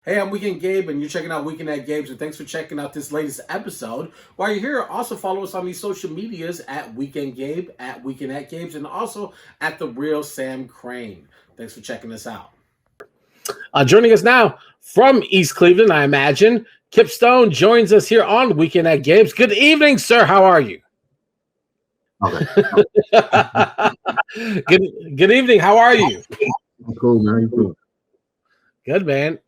Hey, I'm Weekend Gabe, and you're checking out Weekend at Gabe's, and thanks for checking out this latest episode. While you're here, also follow us on these social medias at Weekend Gabe, at Weekend at Gabe's, and also at The Real Sam Crane. Thanks for checking us out. Joining us now from East Cleveland, I imagine, Kipp Stone joins us here on Weekend at Gabe's. Good evening, sir. How are you? Okay. Good evening. How are you? Cool, man. Cool. Good, man.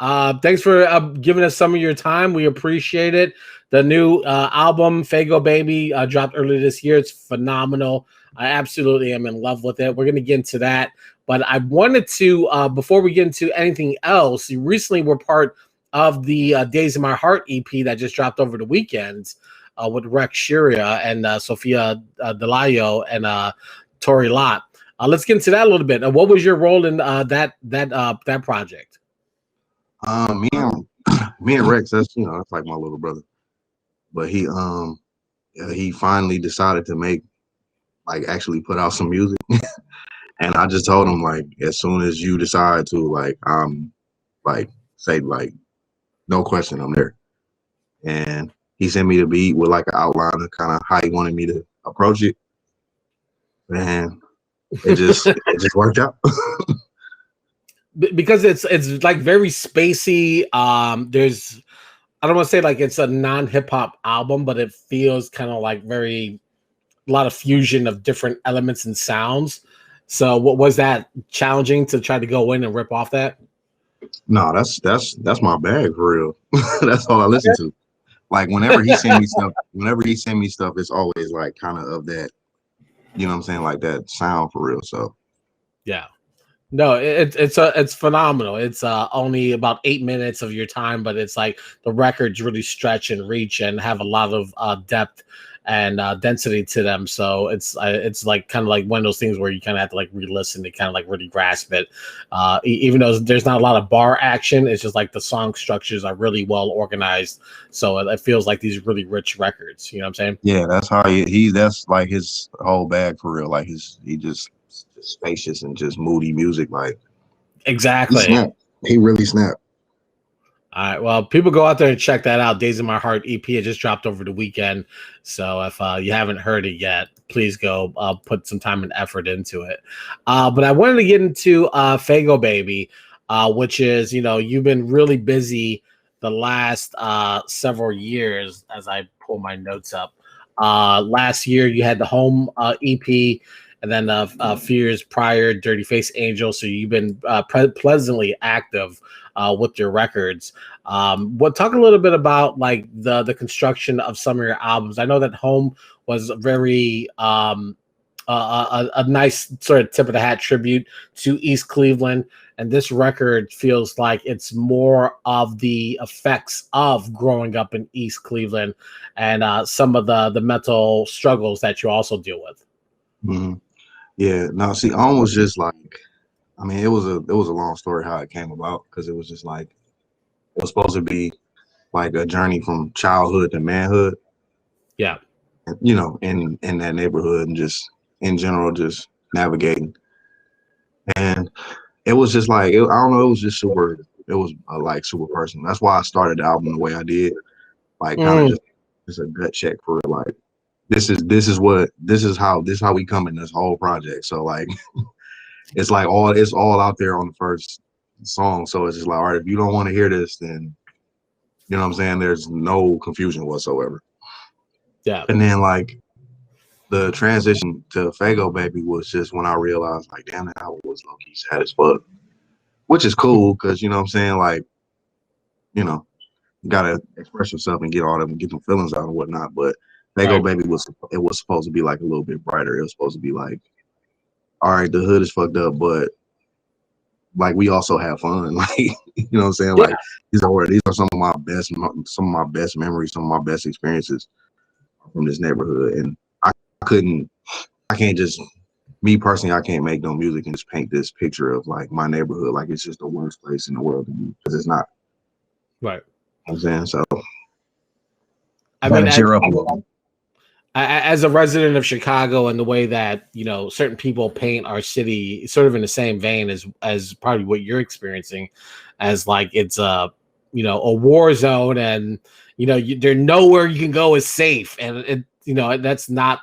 Thanks for giving us some of your time. We appreciate it. The new album, Faygo Baby, dropped earlier this year. It's phenomenal. I absolutely am in love with it. We're going to get into that. But I wanted to, before we get into anything else, you recently were part of the Days in My Heart EP that just dropped over the weekend with Rex Shiria and Sophia Delayo and Tori Lott. Let's get into that a little bit. What was your role in that project? Me and Rex, that's like my little brother. But he finally decided to actually put out some music. And I just told him, like, as soon as you decide to, say no question, I'm there. And he sent me the beat with like an outline of kind of how he wanted me to approach it. And it just worked out. Because it's like very spacey. There's, I don't want to say like it's a non-hip hop album, but it feels kind of like a lot of fusion of different elements and sounds. So what was that challenging to try to go in and rip off that? No, that's my bag for real. That's all I listen to. Like whenever he send me stuff, it's always like kind of that, you know what I'm saying, like that sound for real. So yeah. No, it's phenomenal. It's only about 8 minutes of your time, but it's like the records really stretch and reach and have a lot of depth and density to them. So it's like kind of like one of those things where you kind of have to like re-listen to kind of like really grasp it. Even though there's not a lot of bar action, it's just like the song structures are really well organized. So it feels like these really rich records. You know what I'm saying? Yeah, that's how that's like his whole bag for real. Like he just spacious and just moody music. Like exactly. He really snapped. All right. Well, people go out there and check that out. Days in My Heart EP. It just dropped over the weekend. So if you haven't heard it yet, please go put some time and effort into it. But I wanted to get into Faygo Baby, which is, you've been really busy the last several years as I pull my notes up. Last year, you had the Home EP. And then a few years prior, Dirty Face Angel. So you've been pleasantly active with your records. Talk a little bit about like the construction of some of your albums. I know that Home was very a nice sort of tip of the hat tribute to East Cleveland. And this record feels like it's more of the effects of growing up in East Cleveland and some of the mental struggles that you also deal with. Mm-hmm. Yeah, no, see, Home was just like, I mean, it was a long story how it came about, because it was just like, it was supposed to be like a journey from childhood to manhood. Yeah. In that neighborhood and just in general, just navigating. And it was just like, I don't know, it was just super, it was like super personal. That's why I started the album the way I did. Like kind of just a gut check for it. Like, this is how we come in this whole project. So like it's like it's all out there on the first song. So it's just like, all right, if you don't want to hear this, then you know what I'm saying, there's no confusion whatsoever. Yeah. And then like the transition to Faygo Baby was just when I realized, like, damn, that album was low-key sad as fuck. Which is cool, because you know what I'm saying, like, you gotta express yourself and get them feelings out and whatnot. But Faygo Baby was supposed to be like a little bit brighter. It was supposed to be like, all right, the hood is fucked up, but like we also have fun. Like, you know what I'm saying? Yeah. Like these are some of my best memories, some of my best experiences from this neighborhood. And me personally, I can't make no music and just paint this picture of like my neighborhood like it's just the worst place in the world to be, because it's not. Right. You know what I'm saying? So I mean, cheer up a little. As a resident of Chicago, and the way that certain people paint our city, sort of in the same vein as probably what you're experiencing, as like it's a war zone, and there's nowhere you can go is safe, and that's not,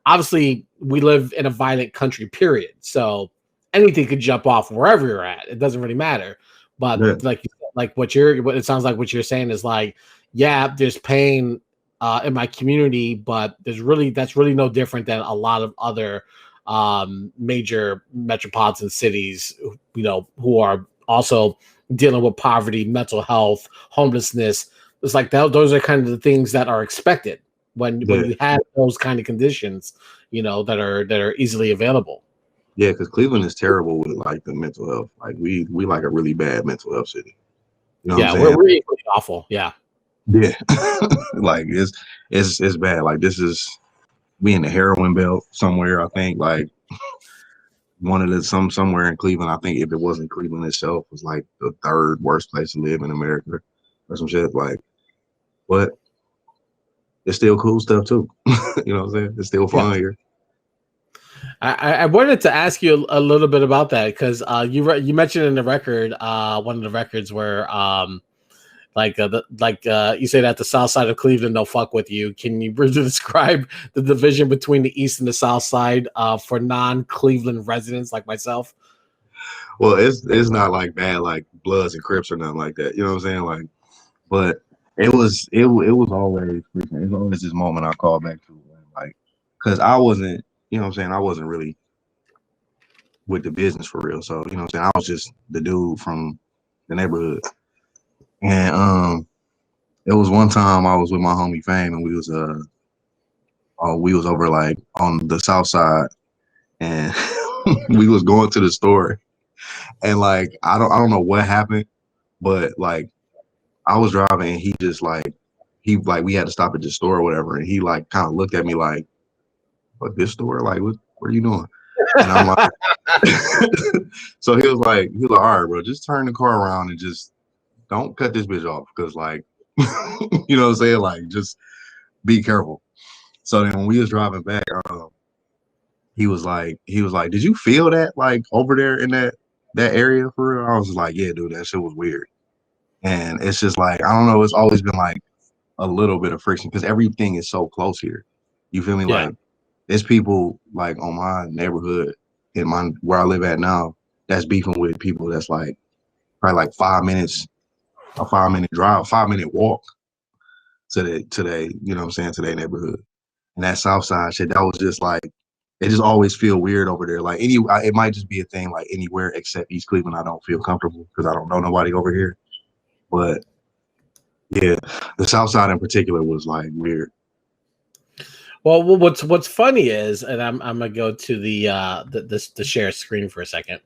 obviously we live in a violent country, period, so anything could jump off wherever you're at. It doesn't really matter. But like what it sounds like what you're saying is like, yeah, there's pain in my community, but that's really no different than a lot of other major metropolitan cities, who are also dealing with poverty, mental health, homelessness. It's like those are kind of the things that are expected when you have those kind of conditions, that are easily available. Yeah, because Cleveland is terrible with like the mental health. Like we like a really bad mental health city. You know what I'm saying? We're equally awful. Yeah. Yeah. Like it's bad. Like we in the heroin belt somewhere, I think. Like one of the somewhere in Cleveland, I think if it wasn't Cleveland itself, was like the third worst place to live in America or some shit. Like, but it's still cool stuff too. You know what I'm saying? It's still fun here. I wanted to ask you a little bit about that because you mentioned in the record, one of the records where you say that the south side of Cleveland don't fuck with you. Can you really describe the division between the east and the south side for non-Cleveland residents like myself? Well, it's not like bad like Bloods and Crips or nothing like that. You know what I'm saying? Like, but it was always freaking. It's always this moment I call back to, like, because I wasn't. You know what I'm saying? I wasn't really with the business for real. So, you know what I'm saying? I was just the dude from the neighborhood. And it was one time I was with my homie Fame, and we was over like on the south side, and we was going to the store, and like I don't know what happened, but like I was driving and he just like we had to stop at the store or whatever, and he like kind of looked at me like, "What, this store? Like what are you doing?" And I'm like, so he was like, all right, bro, just turn the car around and just don't cut this bitch off, because like, you know what I'm saying? Like, just be careful. So then when we was driving back, he was like, did you feel that like over there in that area for real? I was like, yeah, dude, that shit was weird. And it's just like, I don't know, it's always been like a little bit of friction because everything is so close here. You feel me? Yeah. Like, there's people like on my neighborhood where I live at now that's beefing with people that's like probably like 5 minutes, a 5-minute drive, 5-minute walk to they, you know what I'm saying, to their neighborhood. And that south side shit, that was just like, it just always feel weird over there. Like it might just be a thing like anywhere except East Cleveland, I don't feel comfortable because I don't know nobody over here. But yeah, the south side in particular was like weird. Well, what's funny is, and I'm gonna go to the share screen for a second.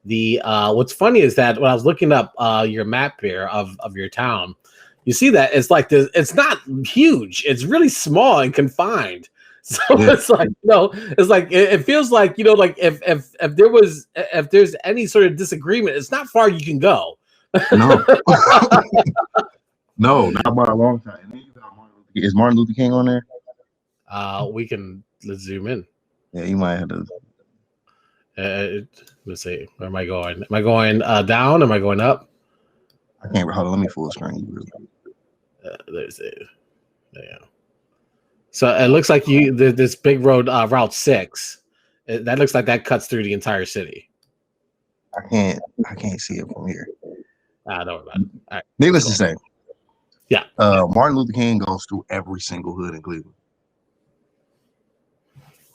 What's funny is that when I was looking up your map here of your town, you see that it's like this. It's not huge. It's really small and confined. So it's like it's like it feels like like if there's any sort of disagreement, it's not far you can go. No, no, not by a long time. And then you got is Martin Luther King on there? Let's zoom in. Yeah, you might have to. Let's see. Where am I going? Am I going down? Am I going up? I can't. Hold on. Let me full screen. There's it. There. So it looks like this big road, Route 6. That looks like that cuts through the entire city. I can't see it from here. Don't worry about it. All right, needless to say, yeah. Martin Luther King goes through every single hood in Cleveland.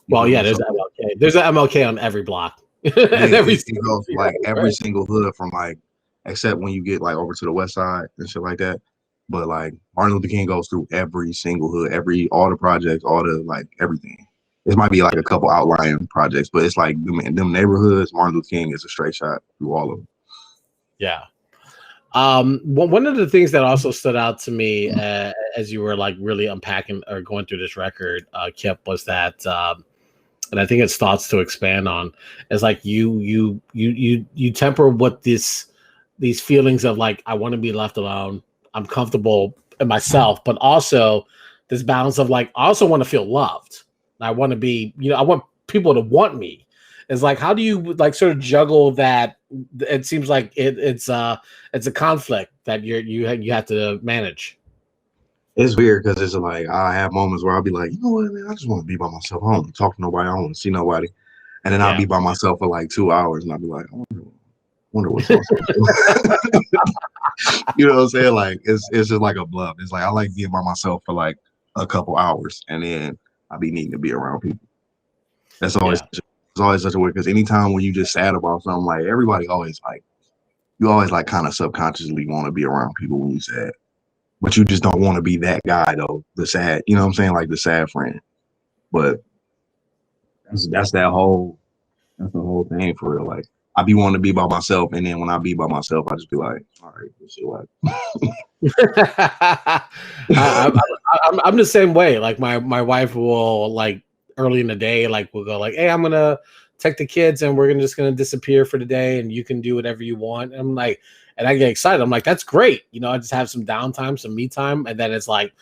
Well, yeah, there's MLK. There's an MLK on every block. And every single hood from like, except when you get like over to the west side and shit like that. But like Martin Luther King goes through every single hood, all the projects, all the like everything. It might be like a couple outlying projects, but it's like them neighborhoods. Martin Luther King is a straight shot through all of them. Yeah. One of the things that also stood out to me as you were like really unpacking or going through this record, Kipp, was that, and I think it starts to expand on, is like you temper what these feelings of like, I want to be left alone, I'm comfortable in myself, but also this balance of like, I also want to feel loved. I want to be, I want people to want me. It's like, how do you like sort of juggle that it seems like it's a conflict that you have to manage. It's weird because it's like I have moments where I'll be like, you know what, man, I just want to be by myself. I don't want to talk to nobody. I don't want to see nobody. And then I'll Yeah. be by myself for like 2 hours, and I'll be like, I wonder what's on. You know what I'm saying? Like it's just like a bluff. It's like I like being by myself for like a couple hours, and then I be needing to be around people. That's always Yeah. it's always such a weird, because anytime when you just sad about something, like everybody always like you always like kind of subconsciously want to be around people when you sad. But you just don't want to be that guy though, the sad, you know what I'm saying? Like the sad friend. But that's the whole thing for real. Like I be wanting to be by myself, and then when I be by myself, I just be like, all right, this shit like I'm the same way. Like my wife will like early in the day, like we'll go like, hey, I'm gonna take the kids and we're just gonna disappear for the day and you can do whatever you want. And I'm like, and I get excited. I'm like, that's great. You know, I just have some downtime, some me time, and then it's like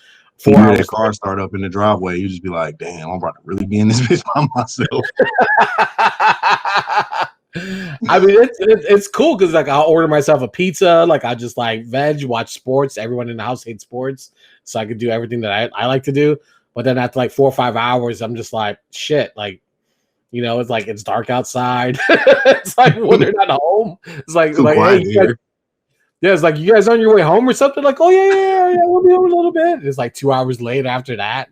you 4 hear hours. that car start up in the driveway, you just be like, damn, I'm about to really be in this bitch by myself. I mean, it's cool because like I'll order myself a pizza, like I just like veg, watch sports. Everyone in the house hates sports, so I could do everything that I like to do. But then after like 4 or 5 hours, I'm just like shit. Like you know, it's like it's dark outside. It's like when they're not home, it's like Too quiet hey, here. yeah, it's like you guys on your way home or something. Like oh yeah, we'll be home a little bit. It's like 2 hours later after that.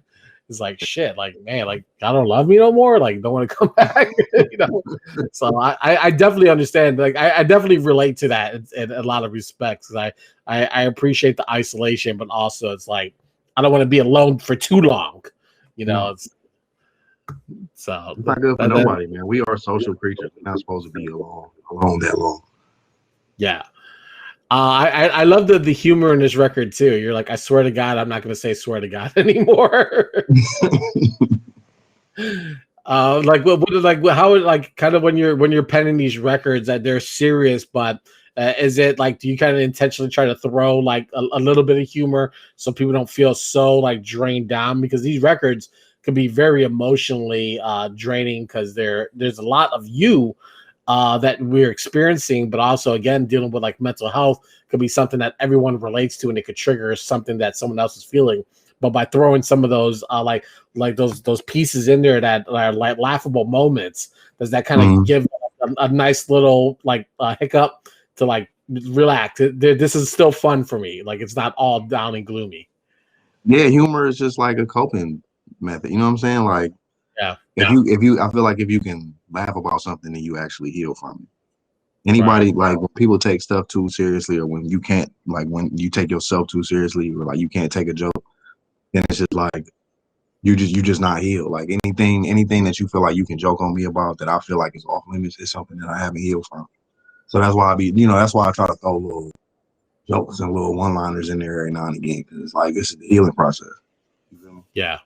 It's like shit, like man, like I don't love me no more, like don't want to come back, you know. So I definitely understand, like I definitely relate to that in a lot of respects. I appreciate the isolation, but also it's like I don't want to be alone for too long, you know. It's so It's not good for nobody, man. We are social creatures. We're not supposed to be alone that long. Yeah. I love the humor in this record too. You're like, I swear to God, I'm not going to say swear to God anymore. Like how like kind of when you're penning these records that they're serious, but is it like do you kind of intentionally try to throw like a little bit of humor so people don't feel so like drained down, because these records can be very emotionally draining because there's a lot of you that we're experiencing, but also again dealing with like mental health could be something that everyone relates to, and it could trigger something that someone else is feeling. But by throwing some of those like those pieces in there that are like laughable moments, does that kind of give a nice little like hiccup to like relax? This is still fun for me. Like it's not all down and gloomy. Yeah, humor is just like a coping method. You know what I'm saying? Like Yeah. if you I feel like if you can laugh about something, then you actually heal from it. Anybody like when people take stuff too seriously, or when you can't, like when you take yourself too seriously, or like you can't take a joke, then it's just like you just not healed. Like anything that you feel like you can joke on me about that I feel like is off limits is something that I haven't healed from. So that's why that's why I try to throw little jokes and little one-liners in there every now and again, because it's like this is the healing process. Yeah.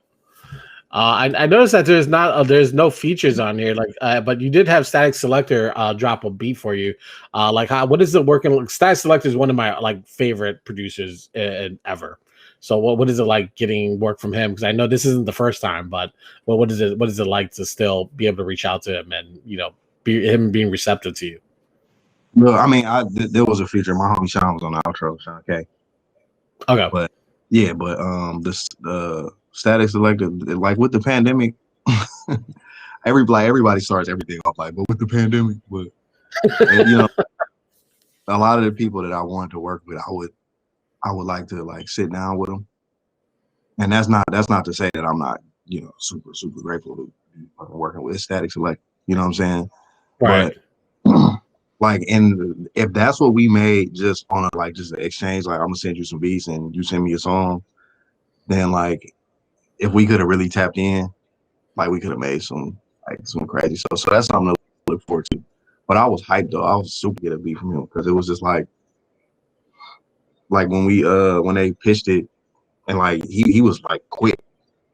I noticed that there's no features on here, like, but you did have Static Selector drop a beat for you. Like, what is it working? Like, Static Selector is one of my like favorite producers ever. So, what is it like getting work from him? Because I know this isn't the first time, but what is it like to still be able to reach out to him and him being receptive to you? Well, I mean, there was a feature. My homie Sean was on the outro, Sean K. Okay, but the Static Selector, like with the pandemic, everybody starts everything off like, but with the pandemic, but a lot of the people that I wanted to work with, I would like to like sit down with them, and that's not to say that I'm not super grateful to be working with Static Selector. You know what I'm saying? right. But like, and if that's what we made just on just an exchange, like I'm gonna send you some beats and you send me a song, then like if we could have really tapped in, like we could have made some crazy stuff. So that's something to look forward to. But I was hyped though. I was super get a beat from him because it was just like when they pitched it, and like he was like quick,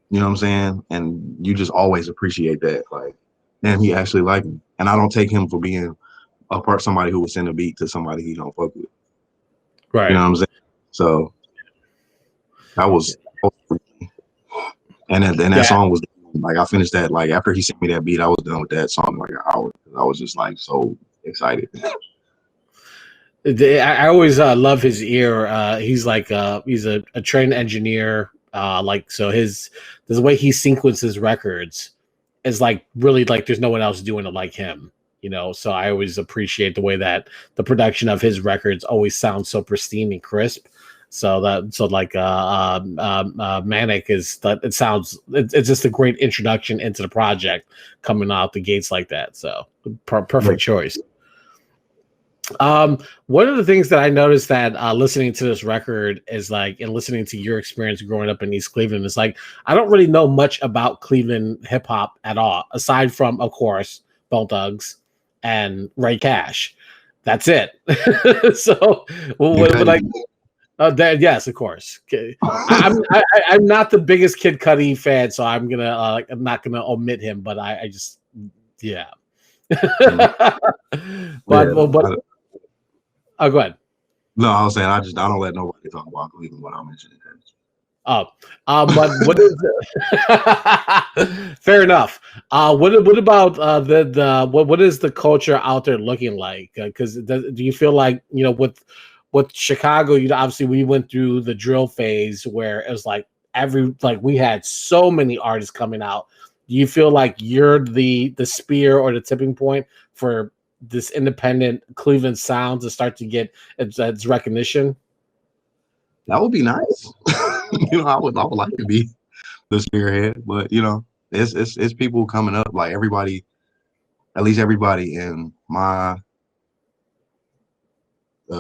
you know what I'm saying? And you just always appreciate that. Like, damn, he actually liked me. And I don't take him for being somebody who would send a beat to somebody he don't fuck with. Right. You know what I'm saying? So that was, and that song was like, I finished that, like after he sent me that beat, I was done with that song in like an hour. I was just like so excited. I always love his ear. He's like he's a trained engineer. Like so his the way he sequences records is like really like there's no one else doing it like him. You know, so I always appreciate the way that the production of his records always sounds so pristine and crisp. So that so like Manic is that it sounds it's just a great introduction into the project coming out the gates like that. So perfect choice. One of the things that I noticed that listening to this record is like, and listening to your experience growing up in East Cleveland, is like, I don't really know much about Cleveland hip hop at all, aside from, of course, Bone Thugs and Ray Cash. That's it. So, what like, yes, of course. Okay. I'm not the biggest Kid Cudi fan, so I'm not gonna omit him, but I just, yeah. But oh, go ahead. No, I was saying I don't let nobody talk about Cleveland when I'm mentioning that. Oh, but what is fair enough. What about what is the culture out there looking like? Because do you feel like with Chicago, obviously we went through the drill phase where it was like we had so many artists coming out. Do you feel like you're the spear or the tipping point for this independent Cleveland sound to start to get its recognition? That would be nice. I would like to be the spearhead, but it's people coming up. Like everybody, at least everybody in my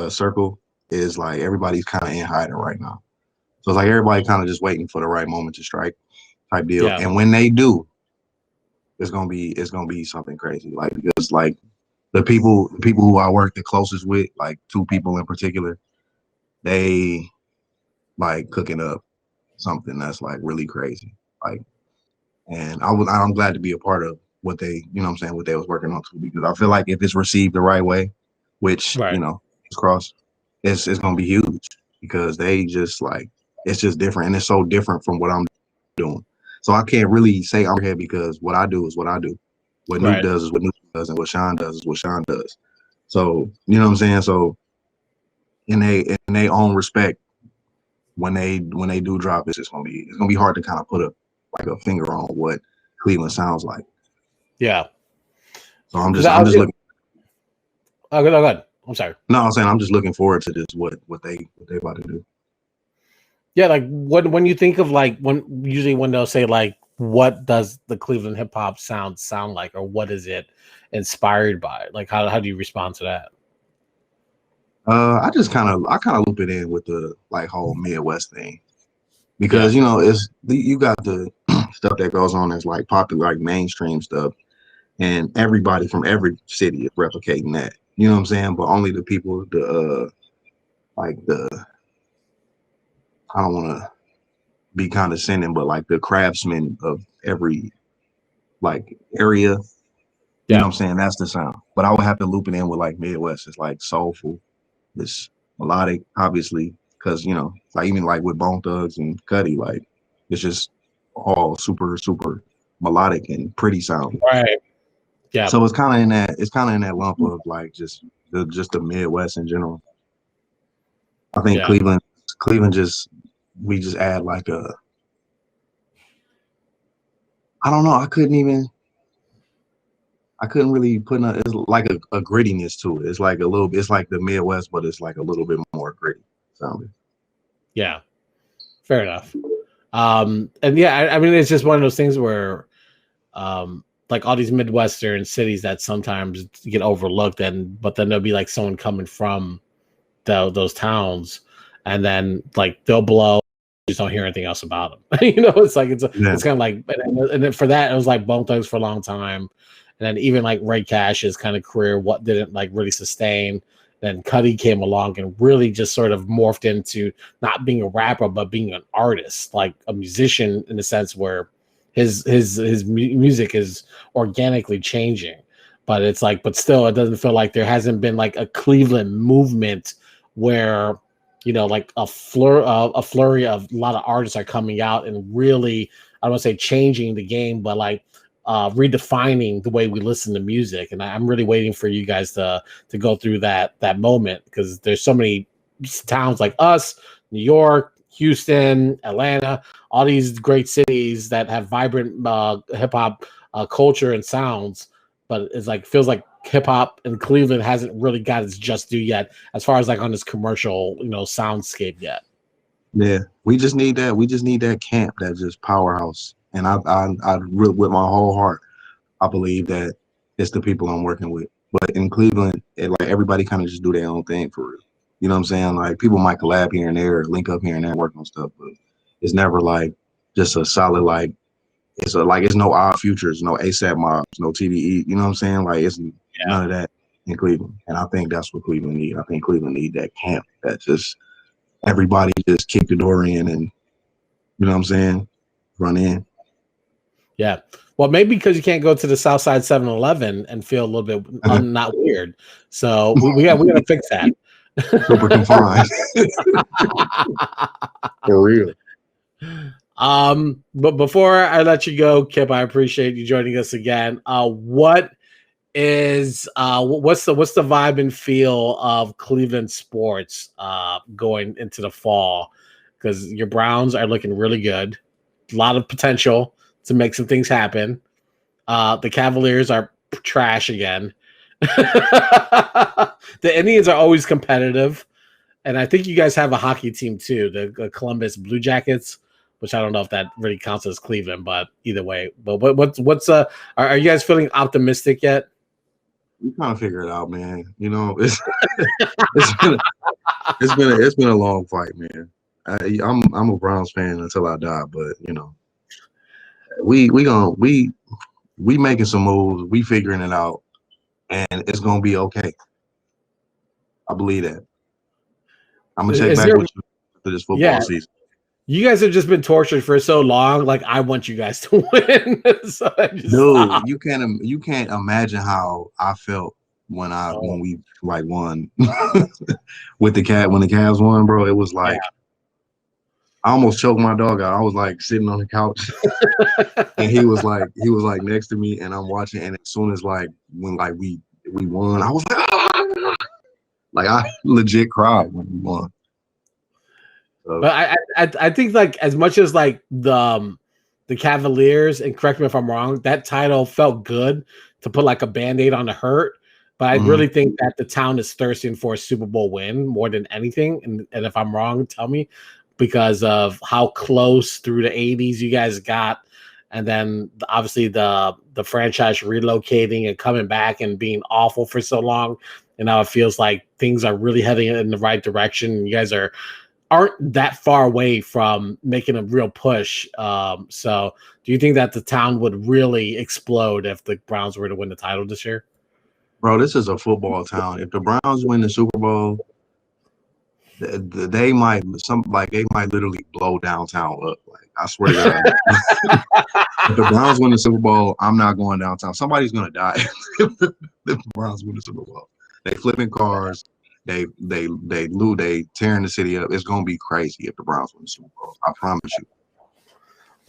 circle is like everybody's kind of in hiding right now. So it's like everybody kind of just waiting for the right moment to strike, type deal. Yeah. And when they do, it's gonna be something crazy. Like because like the people who I work the closest with, like two people in particular, they like cooking up something that's like really crazy. Like, and I'm glad to be a part of what they, what they was working on too, because I feel like if it's received the right way, which, it's crossed, it's going to be huge because they just like, it's just different. And it's so different from what I'm doing. So I can't really say I'm here because what I do is what I do. What Nuke does is what Nuke does, and what Sean does is what Sean does. So, you know what I'm saying? So in they own respect, when they do drop, it's gonna be hard to kind of put a finger on what Cleveland sounds like. Yeah. So I'm just looking. Oh, go ahead. I'm sorry. No, I'm saying I'm just looking forward to this. What they about to do. Yeah, like when you think of like when they'll say like, what does the Cleveland hip hop sound like, or what is it inspired by? Like how do you respond to that? I kind of loop it in with the like whole Midwest thing, because it's you got the stuff that goes on as like popular, like mainstream stuff, and everybody from every city is replicating that. You know what I'm saying? But only the people, I don't want to be condescending, but like the craftsmen of every like area. You know what I'm saying? That's the sound. But I would have to loop it in with like Midwest. It's like soulful. It's melodic, obviously, because like even like with Bone Thugs and Cudi, like it's just all super, super melodic and pretty sound. Right. Yeah. So it's kind of in that lump of like just the Midwest in general. I think Cleveland we just add like I don't know. I couldn't really put it's like a grittiness to it. It's like it's like the Midwest, but it's like a little bit more gritty sounding. Yeah, fair enough. And yeah, I mean, it's just one of those things where, like all these Midwestern cities that sometimes get overlooked, but then there'll be like someone coming from those towns, and then like they'll blow. You just don't hear anything else about them. It's like it's kind of like, and then for that it was like Bone Thugs for a long time. And then even like Ray Cash's kind of career, what didn't like really sustain. Then Cudi came along and really just sort of morphed into not being a rapper, but being an artist, like a musician in the sense where his music is organically changing. But it's like, but still, it doesn't feel like there hasn't been like a Cleveland movement where, like a flurry of a lot of artists are coming out and really, I don't want to say changing the game, but like redefining the way we listen to music. And I'm really waiting for you guys to go through that moment, because there's so many towns like us, New York, Houston, Atlanta, all these great cities that have vibrant hip hop culture and sounds, but it's like feels like hip hop in Cleveland hasn't really got its just due yet, as far as like on this commercial, soundscape yet. Yeah, we just need that. We just need that camp, that just powerhouse. And I really, with my whole heart, I believe that it's the people I'm working with. But in Cleveland, like everybody kind of just do their own thing for real. You know what I'm saying? Like people might collab here and there, link up here and there, work on stuff, but it's never like just a solid like it's no Odd Futures, no ASAP Mobs, no TDE. You know what I'm saying? Like it's none of that in Cleveland. And I think that's what Cleveland need. I think Cleveland need that camp that just everybody just kick the door in and, you know what I'm saying, run in. Yeah. Well, maybe because you can't go to the Southside 7-Eleven and feel a little bit not weird. So we got to fix that. Super confined. For real. But before I let you go, Kipp, I appreciate you joining us again. What's the vibe and feel of Cleveland sports going into the fall? Because your Browns are looking really good, a lot of potential to make some things happen. The Cavaliers are trash again. The Indians are always competitive, and I think you guys have a hockey team too, the Columbus Blue Jackets, which I don't know if that really counts as Cleveland, but either way. But are you guys feeling optimistic yet? We trying to figure it out, man. You know, it's been a long fight, man. I'm a Browns fan until I die, but you know, we making some moves, we figuring it out, and it's gonna be okay. I believe that. I'm gonna check back with you for this football season. You guys have just been tortured for so long. Like I want you guys to win. So dude, you can't imagine how I felt when we like won with the when the Cavs won, bro. It was like I almost choked my dog out. I was like sitting on the couch, and he was like next to me, and I'm watching. And as soon as when we won, I was like, ah! Like I legit cried when we won. So. But I think like as much as like the Cavaliers, and correct me if I'm wrong, that title felt good to put like a Band-Aid on the hurt. But I really think that the town is thirsting for a Super Bowl win more than anything. And if I'm wrong, tell me, because of how close through the 80s you guys got. And then obviously the franchise relocating and coming back and being awful for so long. And now it feels like things are really heading in the right direction. And you guys aren't that far away from making a real push. So do you think that the town would really explode if the Browns were to win the title this year? Bro, this is a football town. If the Browns win the Super Bowl, they might literally blow downtown up. Like I swear to God. If the Browns win the Super Bowl, I'm not going downtown. Somebody's gonna die if the Browns win the Super Bowl. They flipping cars. They tearing the city up. It's gonna be crazy if the Browns win the Super Bowl. I promise you.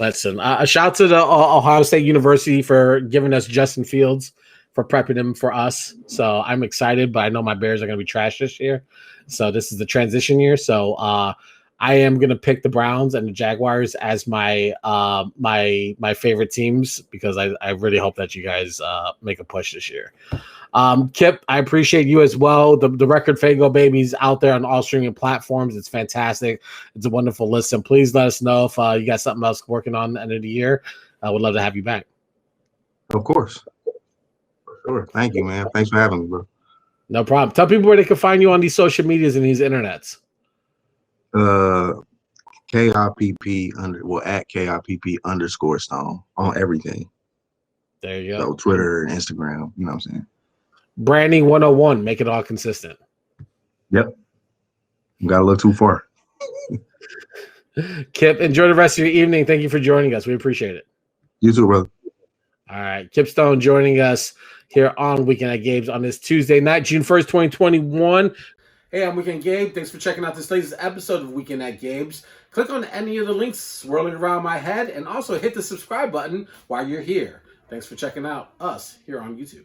Listen, a shout out to the Ohio State University for giving us Justin Fields, for prepping him for us. So I'm excited, but I know my Bears are gonna be trash this year. So this is the transition year. So I am gonna pick the Browns and the Jaguars as my my favorite teams, because I really hope that you guys make a push this year. Kipp, I appreciate you as well. The record Faygo Baby's out there on all streaming platforms. It's fantastic. It's a wonderful listen. Please let us know if you got something else working on the end of the year. I would love to have you back. Of course. For sure. Thank you, man. Thanks for having me, bro. No problem. Tell people where they can find you on these social medias and these internets. KIPP_Stone on everything. There you go. So Twitter and Instagram, you know what I'm saying? Branding 101, make it all consistent. Yep. You gotta look too far. Kipp, enjoy the rest of your evening. Thank you for joining us. We appreciate it. You too, brother. All right. Kipp Stone joining us here on Weekend at Gabe's on this Tuesday night, June 1st, 2021. Hey, I'm Weekend Gabe. Thanks for checking out this latest episode of Weekend at Gabe's. Click on any of the links swirling around my head, and also hit the subscribe button while you're here. Thanks for checking out us here on YouTube.